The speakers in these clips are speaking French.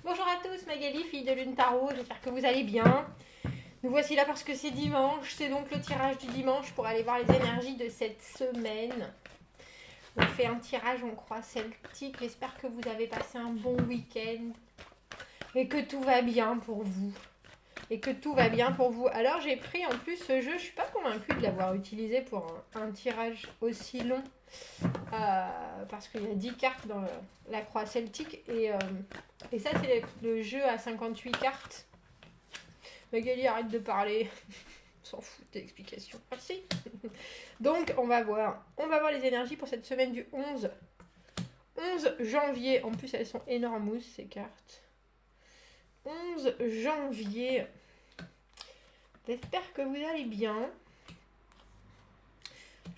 Bonjour à tous, Magali, fille de Lune Tarot, j'espère que vous allez bien. Nous voici là parce que c'est dimanche, c'est donc le tirage du dimanche pour aller voir les énergies de cette semaine. On fait un tirage en croix celtique, j'espère que vous avez passé un bon week-end et que tout va bien pour vous. Alors j'ai pris en plus ce jeu, je suis pas convaincue de l'avoir utilisé pour un tirage aussi long. Parce qu'il y a 10 cartes dans la croix celtique et ça c'est le jeu à 58 cartes. Magali, arrête de parler. On s'en fout de l'explication. Merci. Donc on va voir les énergies pour cette semaine du 11 janvier. En plus elles sont énormes ces cartes. 11 janvier. J'espère que vous allez bien.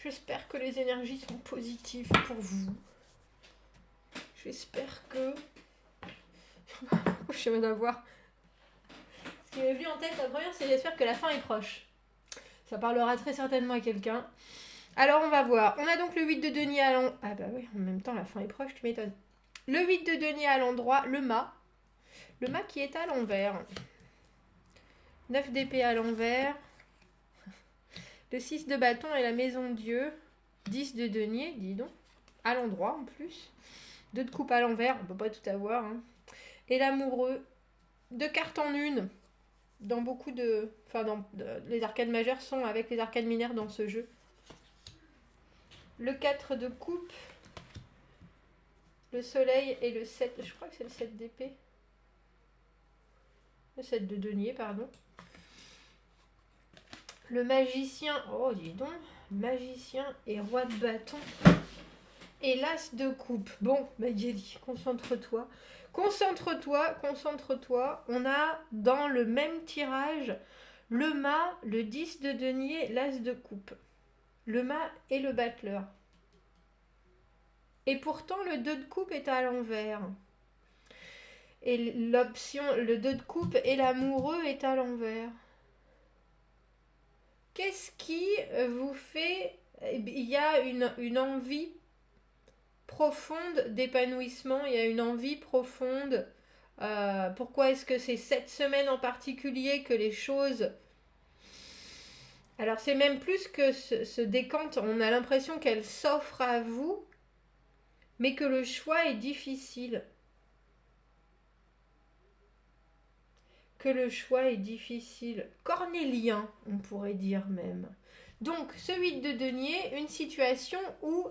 J'espère que les énergies sont positives pour vous. J'espère que... Je sais d'avoir... Ce qui m'est venu en tête, la première, c'est j'espère que la fin est proche. Ça parlera très certainement à quelqu'un. Alors, on va voir. On a donc le 8 de denier à l'endroit. Ah bah oui, en même temps, la fin est proche, tu m'étonnes. Le 8 de denier à l'endroit, le mât. Le mât qui est à l'envers. 9 d'épée à l'envers. Le 6 de bâton et la maison Dieu. 10 de denier, dis donc. À l'endroit en plus. 2 de coupe à l'envers, on peut pas tout avoir. Hein. Et l'amoureux. 2 cartes en une. Dans beaucoup de... Enfin, les arcades majeures sont avec les arcades mineures dans ce jeu. Le 4 de coupe. Le soleil et le 7... Je crois que c'est le 7 d'épée. Le 7 de denier, pardon. Le magicien... Oh, dis donc. Magicien et roi de bâton. Et l'as de coupe. Bon, Magali, concentre-toi. Concentre-toi. On a dans le même tirage le mât, le 10 de denier, l'as de coupe. Le mât et le battleur. Et pourtant, le 2 de coupe est à l'envers. Et l'option, le 2 de coupe et l'amoureux est à l'envers. Qu'est-ce qui vous fait... Il y a une envie profonde d'épanouissement, il y a une envie profonde. Pourquoi est-ce que c'est cette semaine en particulier que les choses... Alors c'est même plus que se décante, on a l'impression qu'elle s'offre à vous, mais que le choix est difficile. Cornélien, on pourrait dire même. Donc ce 8 de denier, une situation où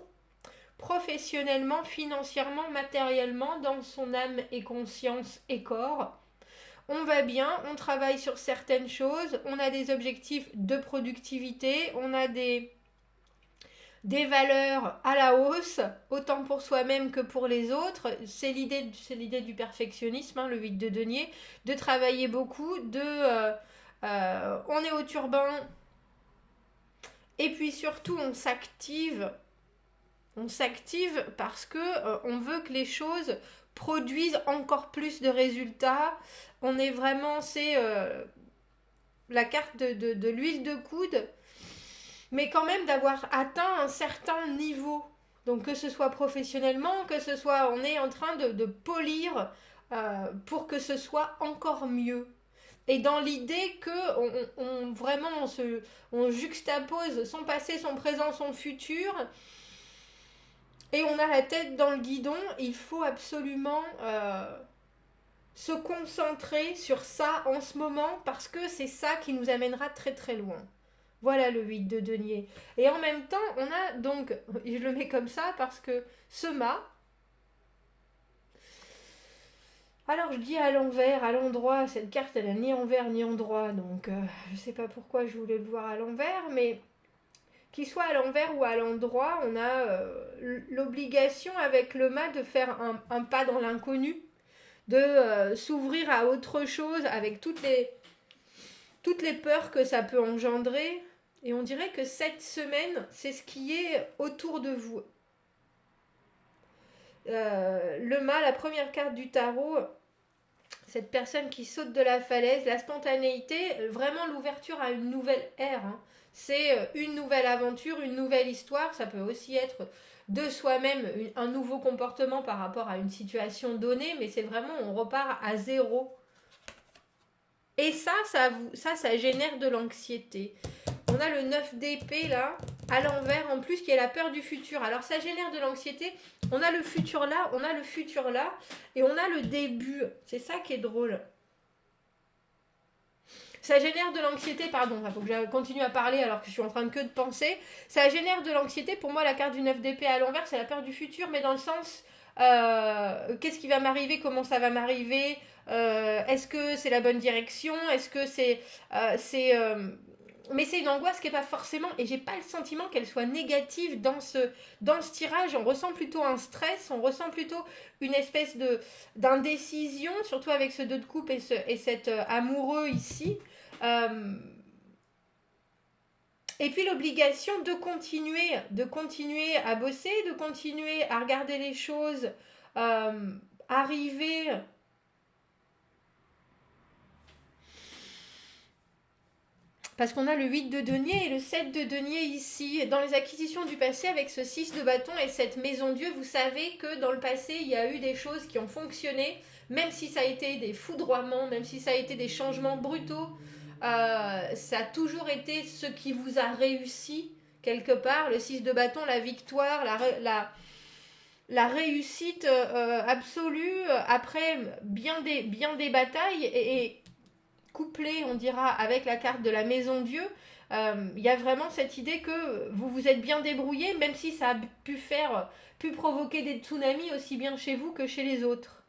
professionnellement, financièrement, matériellement, dans son âme et conscience et corps. On va bien, on travaille sur certaines choses, on a des objectifs de productivité, on a des valeurs à la hausse, autant pour soi-même que pour les autres. C'est l'idée du perfectionnisme, hein, le 8 de denier, de travailler beaucoup, on est au turbin, et puis surtout on s'active parce que on veut que les choses produisent encore plus de résultats. On est vraiment, c'est la carte de l'huile de coude, mais quand même d'avoir atteint un certain niveau. Donc que ce soit professionnellement, que ce soit, on est en train de polir pour que ce soit encore mieux. Et dans l'idée que on juxtapose son passé, son présent, son futur, et on a la tête dans le guidon, il faut absolument se concentrer sur ça en ce moment parce que c'est ça qui nous amènera très très loin. Voilà le 8 de denier. Et en même temps, on a donc, je le mets comme ça parce que ce mât, alors je dis à l'envers, à l'endroit, cette carte elle n'a ni envers ni endroit, donc je sais pas pourquoi je voulais le voir à l'envers, mais qu'il soit à l'envers ou à l'endroit, on a l'obligation avec le mât de faire un pas dans l'inconnu, de s'ouvrir à autre chose avec toutes les peurs que ça peut engendrer. Et on dirait que cette semaine, c'est ce qui est autour de vous. Le mât, la première carte du tarot, cette personne qui saute de la falaise, la spontanéité, vraiment l'ouverture à une nouvelle ère. Hein. C'est une nouvelle aventure, une nouvelle histoire. Ça peut aussi être de soi-même un nouveau comportement par rapport à une situation donnée, mais c'est vraiment, on repart à zéro. Et ça génère de l'anxiété. On a le 9 d'épée là, à l'envers en plus, qui est la peur du futur. Alors ça génère de l'anxiété. On a le futur là, on a le futur là, et on a le début. C'est ça qui est drôle. Ça génère de l'anxiété, pardon, il faut que je continue à parler alors que je suis en train de penser. Ça génère de l'anxiété. Pour moi, la carte du 9 d'épée à l'envers, c'est la peur du futur, mais dans le sens, qu'est-ce qui va m'arriver, comment ça va m'arriver, est-ce que c'est la bonne direction, est-ce que mais c'est une angoisse qui n'est pas forcément, et j'ai pas le sentiment qu'elle soit négative dans ce tirage. On ressent plutôt un stress, on ressent plutôt une espèce d'indécision, surtout avec ce 2 de coupe et cet amoureux ici. Et puis l'obligation de continuer à bosser, de continuer à regarder les choses arriver. Parce qu'on a le 8 de denier et le 7 de denier ici. Dans les acquisitions du passé, avec ce 6 de bâton et cette maison Dieu, vous savez que dans le passé, il y a eu des choses qui ont fonctionné, même si ça a été des foudroiements, même si ça a été des changements brutaux. Ça a toujours été ce qui vous a réussi, quelque part. Le 6 de bâton, la victoire, la réussite absolue, après bien des batailles et couplé, on dira, avec la carte de la maison Dieu, il y a vraiment cette idée que vous vous êtes bien débrouillé, même si ça a pu provoquer des tsunamis aussi bien chez vous que chez les autres.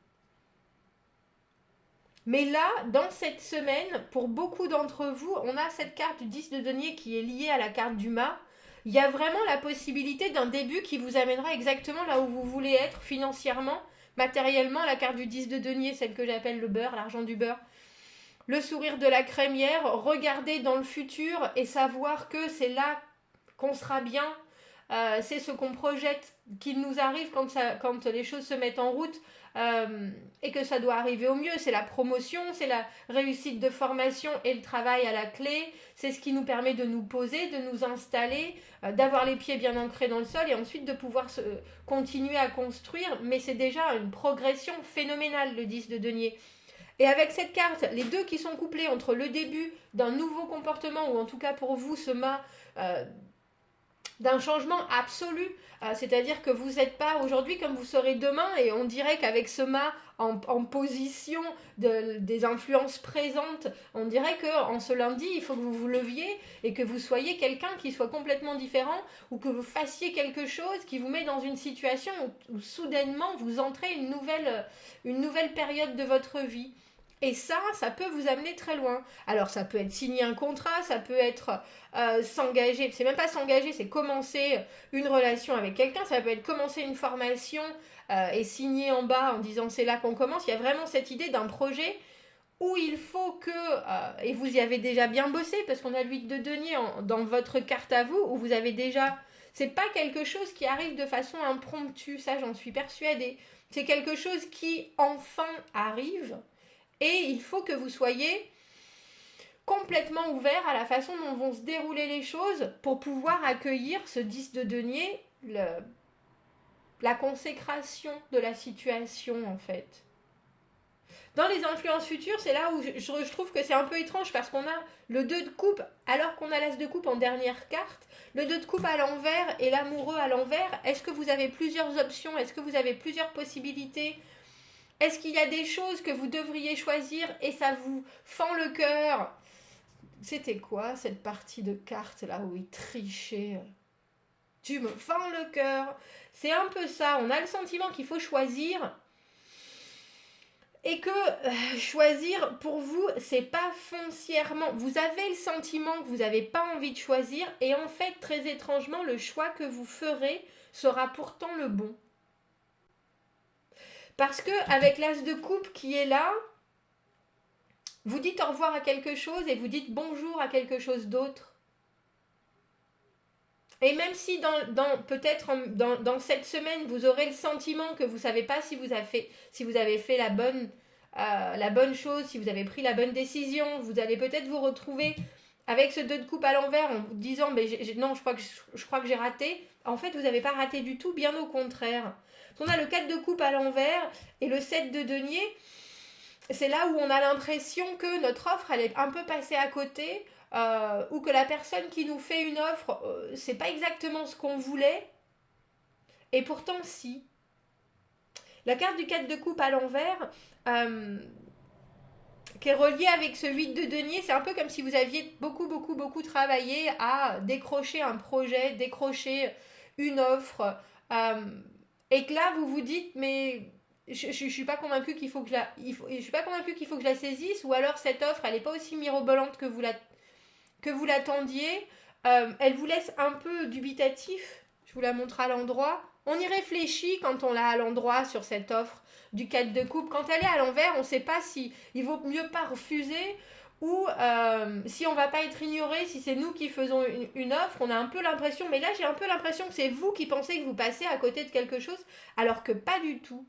Mais là, dans cette semaine, pour beaucoup d'entre vous, on a cette carte du 10 de denier qui est liée à la carte du mât. Il y a vraiment la possibilité d'un début qui vous amènera exactement là où vous voulez être financièrement, matériellement. La carte du 10 de denier, celle que j'appelle le beurre, l'argent du beurre. Le sourire de la crémière, regarder dans le futur et savoir que c'est là qu'on sera bien. C'est ce qu'on projette qu'il nous arrive quand les choses se mettent en route et que ça doit arriver au mieux. C'est la promotion, c'est la réussite de formation et le travail à la clé. C'est ce qui nous permet de nous poser, de nous installer, d'avoir les pieds bien ancrés dans le sol et ensuite de pouvoir continuer à construire. Mais c'est déjà une progression phénoménale, le 10 de denier. Et avec cette carte, les deux qui sont couplés entre le début d'un nouveau comportement, ou en tout cas pour vous, ce mât, d'un changement absolu, c'est-à-dire que vous n'êtes pas aujourd'hui comme vous serez demain, et on dirait qu'avec ce mât en position des influences présentes, on dirait qu'en ce lundi, il faut que vous vous leviez et que vous soyez quelqu'un qui soit complètement différent, ou que vous fassiez quelque chose qui vous met dans une situation où soudainement vous entrez une nouvelle période de votre vie. Et ça peut vous amener très loin. Alors ça peut être signer un contrat, ça peut être s'engager, c'est même pas s'engager, c'est commencer une relation avec quelqu'un, ça peut être commencer une formation et signer en bas en disant c'est là qu'on commence. Il y a vraiment cette idée d'un projet où il faut que, et vous y avez déjà bien bossé, parce qu'on a le 8 de denier dans votre carte à vous, où vous avez déjà, c'est pas quelque chose qui arrive de façon impromptue, ça j'en suis persuadée. C'est quelque chose qui enfin arrive. Et il faut que vous soyez complètement ouvert à la façon dont vont se dérouler les choses pour pouvoir accueillir ce 10 de denier, la consécration de la situation en fait. Dans les influences futures, c'est là où je trouve que c'est un peu étrange parce qu'on a le 2 de coupe alors qu'on a l'as de coupe en dernière carte, le 2 de coupe à l'envers et l'amoureux à l'envers. Est-ce que vous avez plusieurs options? Est-ce que vous avez plusieurs possibilités? Est-ce qu'il y a des choses que vous devriez choisir et ça vous fend le cœur? C'était quoi cette partie de cartes là où il trichait? Tu me fends le cœur. C'est un peu ça. On a le sentiment qu'il faut choisir et que choisir pour vous, c'est pas foncièrement. Vous avez le sentiment que vous n'avez pas envie de choisir et en fait, très étrangement, le choix que vous ferez sera pourtant le bon. Parce que avec l'as de coupe qui est là, vous dites au revoir à quelque chose et vous dites bonjour à quelque chose d'autre. Et même si peut-être dans cette semaine, vous aurez le sentiment que vous ne savez pas si vous avez fait la bonne chose, si vous avez pris la bonne décision, vous allez peut-être vous retrouver avec ce 2 de coupe à l'envers en vous disant mais non, je crois que j'ai raté. En fait, vous n'avez pas raté du tout, bien au contraire. On a le 4 de coupe à l'envers et le 7 de denier. C'est là où on a l'impression que notre offre, elle est un peu passée à côté, ou que la personne qui nous fait une offre, c'est pas exactement ce qu'on voulait. Et pourtant, si. La carte du 4 de coupe à l'envers, qui est reliée avec ce 8 de denier, c'est un peu comme si vous aviez beaucoup travaillé à décrocher un projet, décrocher une offre, et que là, vous vous dites, mais je suis pas convaincue qu'il faut que je suis pas convaincue qu'il faut que je la saisisse, ou alors cette offre, elle n'est pas aussi mirobolante que vous l'attendiez. Elle vous laisse un peu dubitatif. Je vous la montre à l'endroit. On y réfléchit quand on l'a à l'endroit sur cette offre du 4 de coupe. Quand elle est à l'envers, on ne sait pas si il vaut mieux pas refuser ou si on va pas être ignoré, si c'est nous qui faisons une offre. On a un peu l'impression, mais là j'ai un peu l'impression que c'est vous qui pensez que vous passez à côté de quelque chose, alors que pas du tout.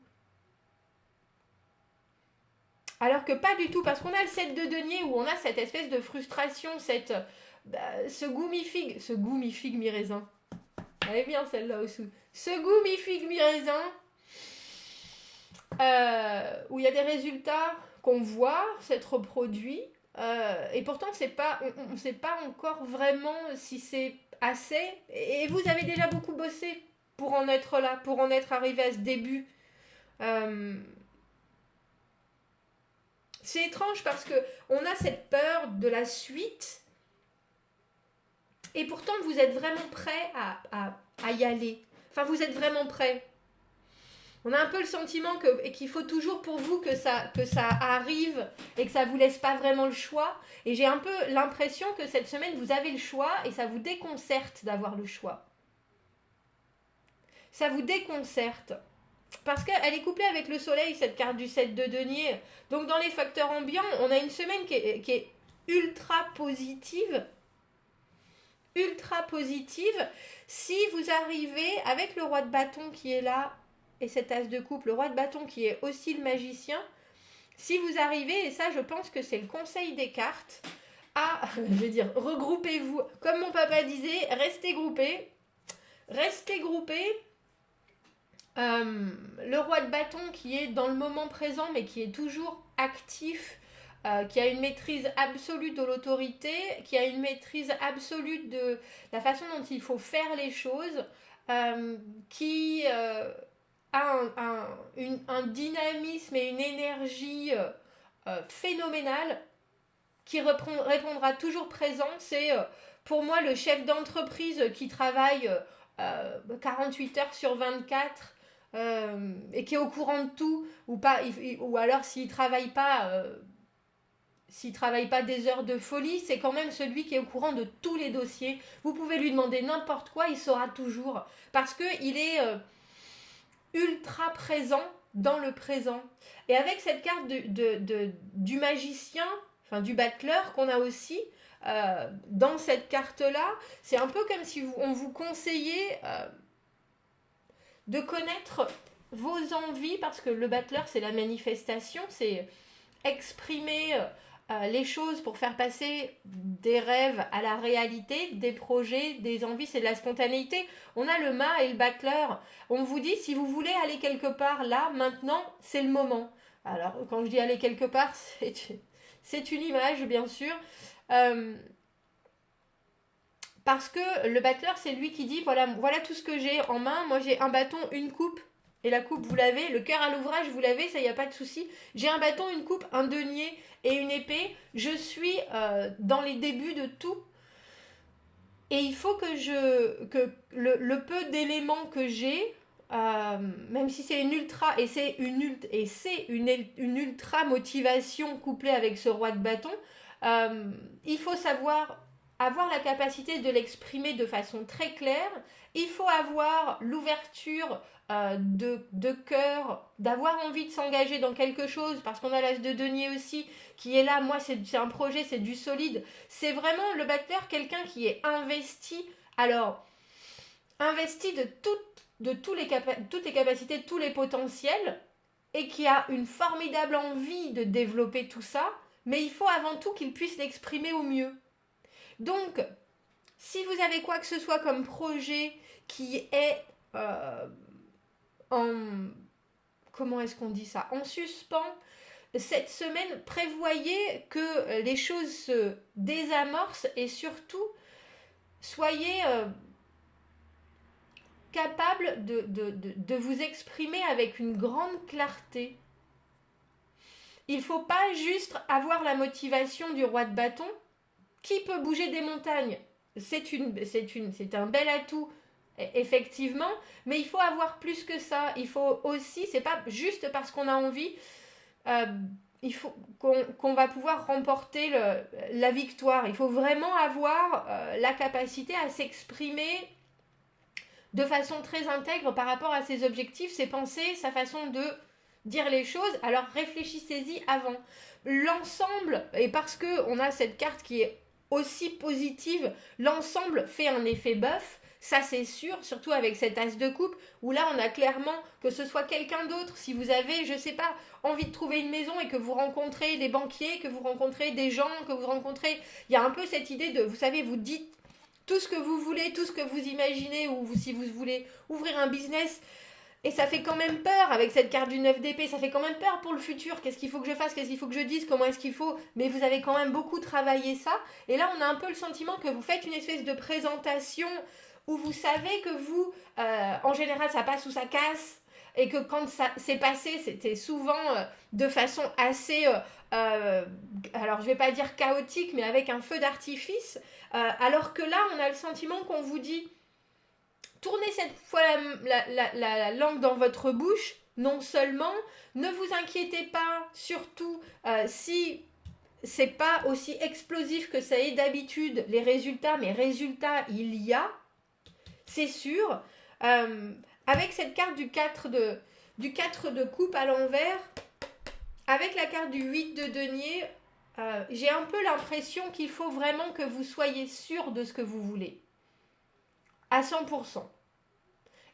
Alors que pas du tout, parce qu'on a le 7 de denier où on a cette espèce de frustration, ce goût mi-figue, mi-raisin. Elle est bien celle-là aussi. Ce goût mi-figue, mi-raisin, où il y a des résultats qu'on voit s'être reproduits, et pourtant on ne sait pas encore vraiment si c'est assez, et vous avez déjà beaucoup bossé pour en être là, pour en être arrivé à ce début. C'est étrange parce que on a cette peur de la suite, et pourtant vous êtes vraiment prêt à y aller. Enfin, vous êtes vraiment prêt. On a un peu le sentiment qu'il faut toujours pour vous que ça arrive et que ça ne vous laisse pas vraiment le choix. Et j'ai un peu l'impression que cette semaine, vous avez le choix et ça vous déconcerte d'avoir le choix. Ça vous déconcerte. Parce qu'elle est couplée avec le soleil, cette carte du 7 de denier. Donc dans les facteurs ambiants, on a une semaine qui est ultra positive. Ultra positive. Si vous arrivez avec le roi de bâton qui est là, et cet as de coupe, le roi de bâton qui est aussi le magicien, si vous arrivez, et ça je pense que c'est le conseil des cartes, je vais dire, regroupez-vous, comme mon papa disait, restez groupés, le roi de bâton qui est dans le moment présent mais qui est toujours actif, qui a une maîtrise absolue de l'autorité, qui a une maîtrise absolue de la façon dont il faut faire les choses, qui a un dynamisme et une énergie phénoménale, qui répondra toujours présent. C'est pour moi le chef d'entreprise qui travaille 48 heures sur 24, et qui est au courant de tout, ou alors s'il travaille pas des heures de folie, c'est quand même celui qui est au courant de tous les dossiers. Vous pouvez lui demander n'importe quoi, il saura toujours, parce qu'il est ultra présent dans le présent. Et avec cette carte du magicien, enfin du battleur qu'on a aussi dans cette carte-là, c'est un peu comme si on vous conseillait de connaître vos envies, parce que le battleur, c'est la manifestation, c'est exprimer les choses pour faire passer des rêves à la réalité, des projets, des envies, c'est de la spontanéité. On a le mât et le battleur. On vous dit, si vous voulez aller quelque part là, maintenant, c'est le moment. Alors, quand je dis aller quelque part, c'est une image, bien sûr. Parce que le battleur, c'est lui qui dit, voilà tout ce que j'ai en main. Moi, j'ai un bâton, une coupe. Et la coupe, vous l'avez. Le cœur à l'ouvrage, vous l'avez. Ça, il n'y a pas de souci. J'ai un bâton, une coupe, un denier et une épée. Je suis dans les débuts de tout. Et il faut que le peu d'éléments que j'ai, même si c'est une ultra, et c'est une ultra motivation couplée avec ce roi de bâton, il faut savoir avoir la capacité de l'exprimer de façon très claire. Il faut avoir l'ouverture de cœur, d'avoir envie de s'engager dans quelque chose, parce qu'on a l'as de denier aussi, qui est là. Moi, c'est un projet, c'est du solide. C'est vraiment le battleur, quelqu'un qui est investi. Alors, investi de toutes les capacités, tous les potentiels, et qui a une formidable envie de développer tout ça, mais il faut avant tout qu'il puisse l'exprimer au mieux. Donc, si vous avez quoi que ce soit comme projet qui est en... Comment est-ce qu'on dit ça? En suspens, cette semaine, prévoyez que les choses se désamorcent et surtout, soyez capable de vous exprimer avec une grande clarté. Il ne faut pas juste avoir la motivation du roi de bâton qui peut bouger des montagnes. C'est un bel atout, effectivement, mais il faut avoir plus que ça. Il faut aussi, c'est pas juste parce qu'on a envie, il faut qu'on va pouvoir remporter la victoire. Il faut vraiment avoir la capacité à s'exprimer de façon très intègre par rapport à ses objectifs, ses pensées, sa façon de dire les choses. Alors réfléchissez-y avant. L'ensemble, et parce qu'on a cette carte qui est aussi positive, l'ensemble fait un effet bœuf, ça c'est sûr, surtout avec cet as de coupe, où là on a clairement, que ce soit quelqu'un d'autre, si vous avez, je sais pas, envie de trouver une maison et que vous rencontrez des banquiers, que vous rencontrez des gens, que vous rencontrez, il y a un peu cette idée de, vous savez, vous dites tout ce que vous voulez, tout ce que vous imaginez, ou si vous voulez ouvrir un business, et ça fait quand même peur avec cette carte du 9 d'épée, ça fait quand même peur pour le futur, qu'est-ce qu'il faut que je fasse, qu'est-ce qu'il faut que je dise, comment est-ce qu'il faut, mais vous avez quand même beaucoup travaillé ça, et là on a un peu le sentiment que vous faites une espèce de présentation où vous savez que vous, en général ça passe ou ça casse, et que quand ça s'est passé, c'était souvent de façon assez, alors je vais pas dire chaotique, mais avec un feu d'artifice, alors que là on a le sentiment qu'on vous dit tournez cette fois la langue dans votre bouche, non seulement, ne vous inquiétez pas, surtout si c'est pas aussi explosif que ça est d'habitude, les résultats, mais résultats il y a, c'est sûr. Avec cette carte du 4 de coupe à l'envers, avec la carte du 8 de denier, j'ai un peu l'impression qu'il faut vraiment que vous soyez sûr de ce que vous voulez. À 100%.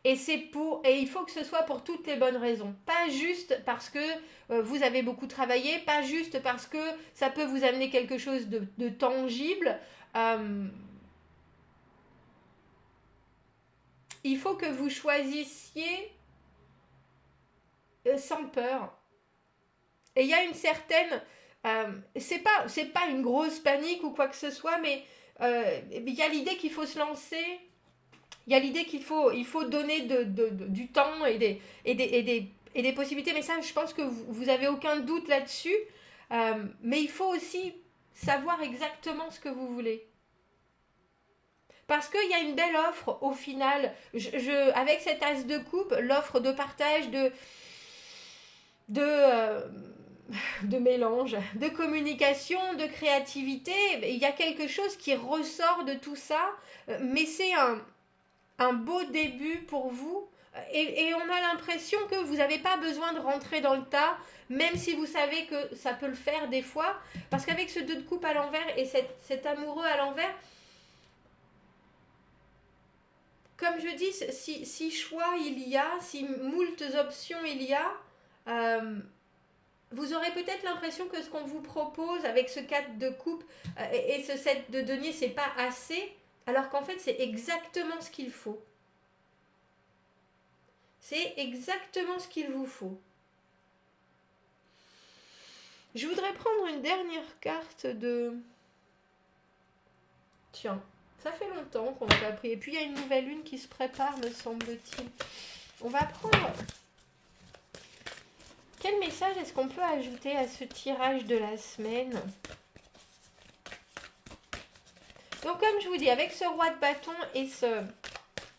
Et il faut que ce soit pour toutes les bonnes raisons. Pas juste parce que vous avez beaucoup travaillé, pas juste parce que ça peut vous amener quelque chose de tangible. Il faut que vous choisissiez sans peur. Et il y a une certaine... c'est pas une grosse panique ou quoi que ce soit, mais il y a l'idée qu'il faut se lancer. Il y a l'idée qu'il faut donner du temps et des possibilités. Mais ça, je pense que vous n'avez aucun doute là-dessus. Mais il faut aussi savoir exactement ce que vous voulez. Parce qu'il y a une belle offre au final. Avec cet as de coupe, l'offre de partage, de mélange, de communication, de créativité, il y a quelque chose qui ressort de tout ça. Mais c'est un beau début pour vous. Et on a l'impression que vous n'avez pas besoin de rentrer dans le tas, même si vous savez que ça peut le faire des fois. Parce qu'avec ce 2 de coupe à l'envers et cet amoureux à l'envers, comme je dis, si choix il y a, si moultes options il y a, vous aurez peut-être l'impression que ce qu'on vous propose avec ce 4 de coupe et ce 7 de denier, c'est pas assez, alors qu'en fait c'est exactement ce qu'il faut. C'est exactement ce qu'il vous faut. Je voudrais prendre une dernière carte de... Tiens, ça fait longtemps qu'on n'a pas pris. Et puis il y a une nouvelle lune qui se prépare, me semble-t-il. On va prendre... Quel message est-ce qu'on peut ajouter à ce tirage de la semaine? Donc comme je vous dis, avec ce roi de bâton et ce...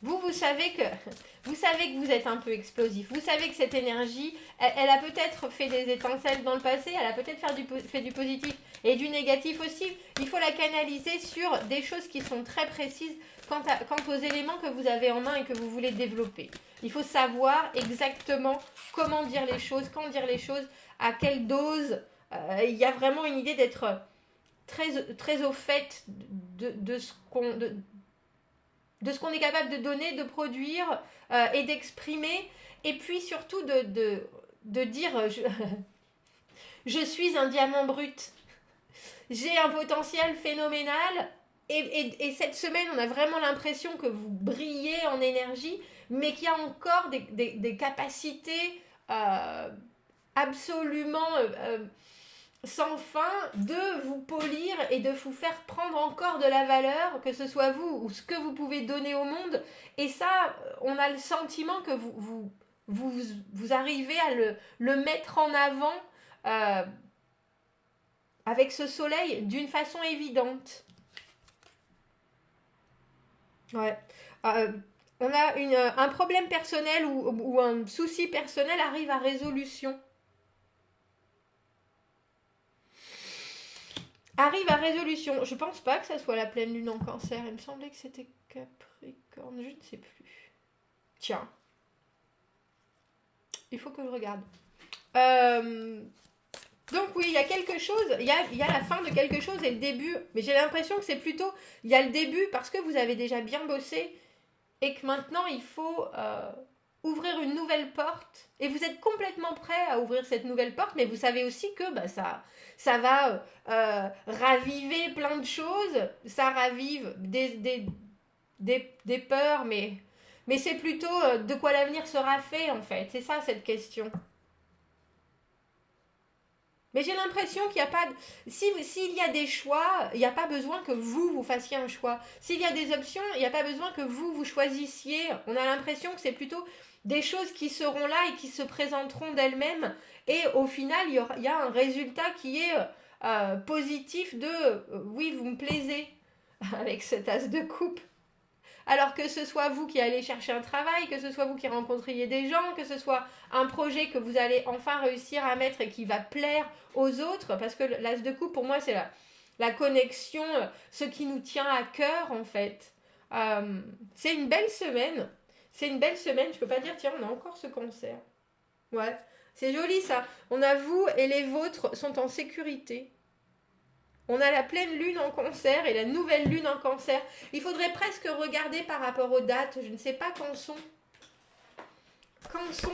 Vous savez que vous êtes un peu explosif. Vous savez que cette énergie, elle a peut-être fait des étincelles dans le passé, elle a peut-être fait du positif et du négatif aussi. Il faut la canaliser sur des choses qui sont très précises quant aux éléments que vous avez en main et que vous voulez développer. Il faut savoir exactement comment dire les choses, quand dire les choses, à quelle dose. Il y a vraiment une idée d'être très, très au fait de ce qu'on est capable de donner, de produire et d'exprimer. Et puis surtout de dire je suis un diamant brut. J'ai un potentiel phénoménal. Et cette semaine, on a vraiment l'impression que vous brillez en énergie, mais qu'il y a encore des capacités absolument sans fin de vous polir et de vous faire prendre encore de la valeur, que ce soit vous ou ce que vous pouvez donner au monde. Et ça, on a le sentiment que vous arrivez à le mettre en avant euh, avec ce soleil d'une façon évidente. Ouais. Euh, on a un problème personnel ou un souci personnel arrive à résolution. Arrive à résolution. Je pense pas que ça soit la pleine lune en cancer. Il me semblait que c'était Capricorne. Je ne sais plus. Tiens. Il faut que je regarde. Donc oui, il y a quelque chose. Il y a la fin de quelque chose et le début. Mais j'ai l'impression que c'est plutôt... Il y a le début parce que vous avez déjà bien bossé. Et que maintenant, il faut ouvrir une nouvelle porte. Et vous êtes complètement prêt à ouvrir cette nouvelle porte. Mais vous savez aussi que ça va raviver plein de choses. Ça ravive des peurs, mais c'est plutôt de quoi l'avenir sera fait, en fait. C'est ça, cette question. Mais j'ai l'impression qu'il n'y a pas... S'il y a des choix, il n'y a pas besoin que vous fassiez un choix. S'il y a des options, il n'y a pas besoin que vous choisissiez. On a l'impression que c'est plutôt des choses qui seront là et qui se présenteront d'elles-mêmes. Et au final, il y a un résultat qui est positif de oui, vous me plaisez avec cet as de coupe. Alors que ce soit vous qui allez chercher un travail, que ce soit vous qui rencontriez des gens, que ce soit un projet que vous allez enfin réussir à mettre et qui va plaire aux autres, parce que l'as de coupe, pour moi, c'est la connexion, ce qui nous tient à cœur, en fait. C'est une belle semaine. C'est une belle semaine. Je peux pas dire, tiens, on a encore ce concert. Ouais, c'est joli ça. On a vous et les vôtres sont en sécurité. On a la pleine lune en cancer et la nouvelle lune en cancer. Il faudrait presque regarder par rapport aux dates. Je ne sais pas quand sont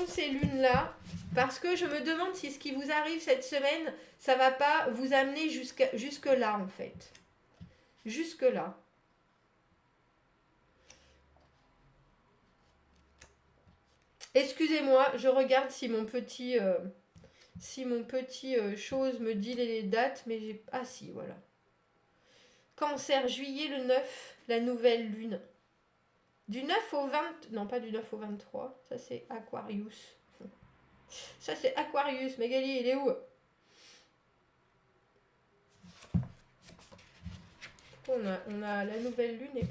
ces lunes-là. Parce que je me demande si ce qui vous arrive cette semaine, ça va pas vous amener jusque là en fait. Jusque là. Excusez-moi, je regarde si mon petit... chose me dit les dates, mais j'ai... Ah si, voilà. Cancer, juillet le 9, la nouvelle lune. Du 9 au 20... Non, pas du 9 au 23. Ça, c'est Aquarius. Ça, c'est Aquarius. Magali, il est où? On a la nouvelle lune et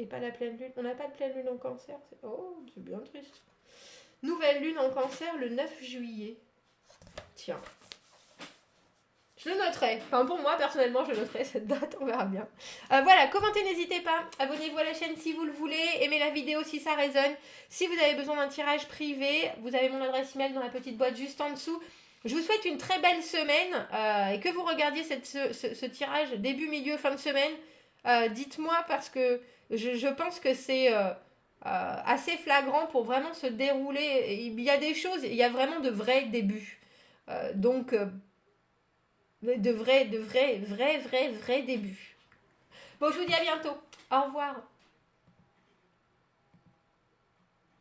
pas la pleine lune. On n'a pas de pleine lune en cancer. Oh, c'est bien triste. Nouvelle lune en cancer le 9 juillet. Tiens. Je le noterai. Enfin, pour moi, personnellement, je noterai cette date. On verra bien. Voilà, commentez, n'hésitez pas. Abonnez-vous à la chaîne si vous le voulez. Aimez la vidéo si ça résonne. Si vous avez besoin d'un tirage privé, vous avez mon adresse email dans la petite boîte juste en dessous. Je vous souhaite une très belle semaine et que vous regardiez ce tirage début, milieu, fin de semaine. Dites-moi parce que je pense que c'est assez flagrant pour vraiment se dérouler. Il y a des choses, il y a vraiment de vrais débuts. Donc... de vrais débuts. Bon, je vous dis à bientôt. Au revoir.